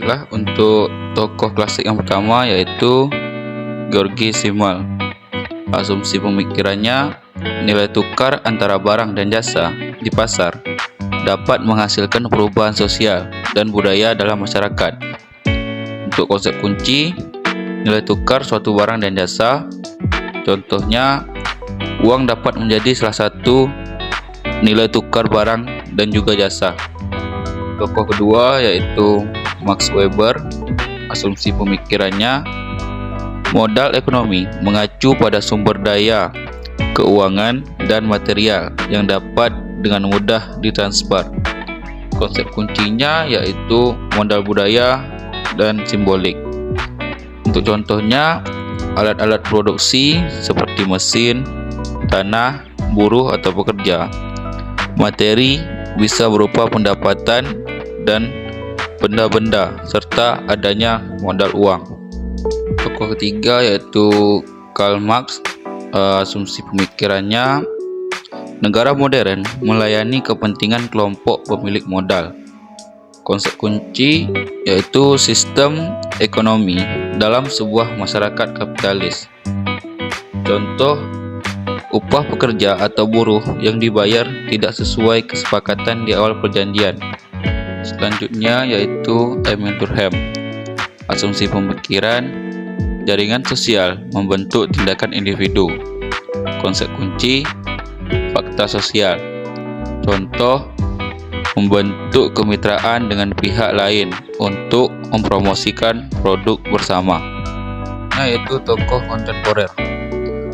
Baiklah, untuk tokoh klasik yang pertama yaitu George Simmel. Asumsi pemikirannya, nilai tukar antara barang dan jasa di pasar dapat menghasilkan perubahan sosial dan budaya dalam masyarakat. Untuk konsep kunci, nilai tukar suatu barang dan jasa, contohnya uang dapat menjadi salah satu nilai tukar barang dan juga jasa. Tokoh kedua yaitu Max Weber. Asumsi pemikirannya, modal ekonomi mengacu pada sumber daya, keuangan, dan material yang dapat dengan mudah ditransfer. Konsep kuncinya yaitu modal budaya dan simbolik. Untuk contohnya, alat-alat produksi seperti mesin, tanah, buruh atau pekerja. Materi bisa berupa pendapatan dan benda-benda serta adanya modal uang. Tokoh ketiga yaitu Karl Marx. Asumsi pemikirannya, negara modern melayani kepentingan kelompok pemilik modal. Konsep kunci yaitu sistem ekonomi dalam sebuah masyarakat kapitalis. Contoh, upah pekerja atau buruh yang dibayar tidak sesuai kesepakatan di awal perjanjian. Selanjutnya yaitu Emil Durkheim. Asumsi pemikiran, jaringan sosial membentuk tindakan individu. Konsep kunci, fakta sosial. Contoh, membentuk kemitraan dengan pihak lain untuk mempromosikan produk bersama. Yaitu tokoh kontemporer.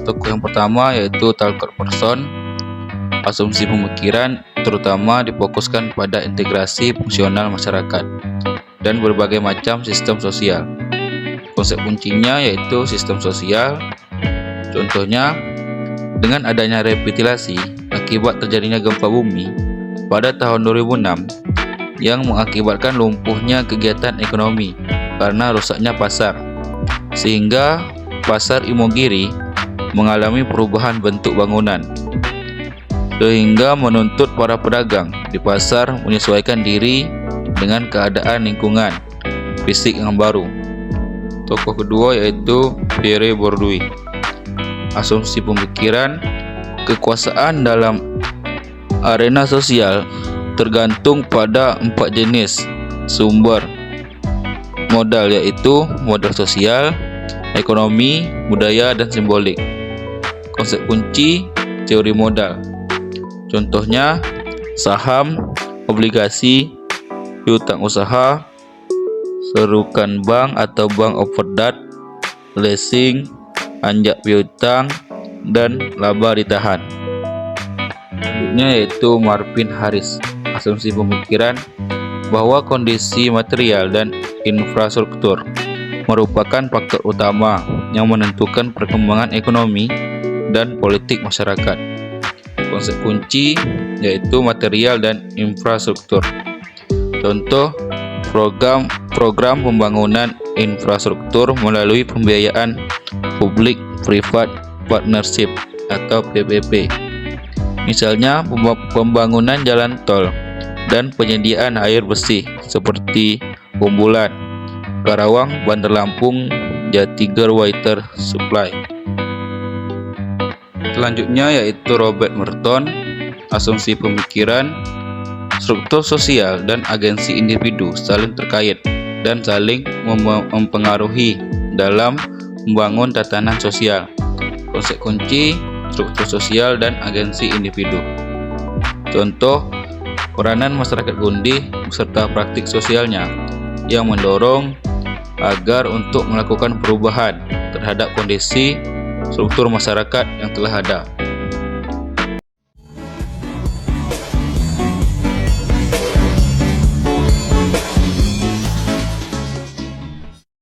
Tokoh yang pertama yaitu Talcott Parsons. Asumsi pemikiran terutama difokuskan pada integrasi fungsional masyarakat dan berbagai macam sistem sosial. Konsep kuncinya yaitu sistem sosial. Contohnya, dengan adanya revitalisasi akibat terjadinya gempa bumi pada tahun 2006 yang mengakibatkan lumpuhnya kegiatan ekonomi karena rusaknya pasar, sehingga pasar Imogiri mengalami perubahan bentuk bangunan, sehingga menuntut para pedagang di pasar menyesuaikan diri dengan keadaan lingkungan fisik yang baru. Tokoh kedua yaitu Pierre Bourdieu. Asumsi pemikiran, kekuasaan dalam arena sosial tergantung pada 4 jenis sumber modal, yaitu modal sosial, ekonomi, budaya, dan simbolik. Konsep kunci teori modal. Contohnya, saham, obligasi, piutang usaha, serukan bank atau bank overdraft, leasing, anjak piutang, dan laba ditahan. Selanjutnya yaitu Marvin Harris. Asumsi pemikiran bahwa kondisi material dan infrastruktur merupakan faktor utama yang menentukan perkembangan ekonomi dan politik masyarakat. Konsep kunci yaitu material dan infrastruktur. Contoh, program pembangunan infrastruktur melalui pembiayaan public private partnership atau PPP. Misalnya pembangunan jalan tol dan penyediaan air bersih seperti Bumbulan, Karawang, Bandar Lampung, Jatiger Water Supply. Selanjutnya yaitu Robert Merton. Asumsi pemikiran, struktur sosial dan agensi individu saling terkait dan saling mempengaruhi dalam membangun tatanan sosial. Konsep kunci, struktur sosial dan agensi individu. Contoh, peranan masyarakat Gundi beserta praktik sosialnya yang mendorong agar untuk melakukan perubahan terhadap kondisi struktur masyarakat yang telah ada.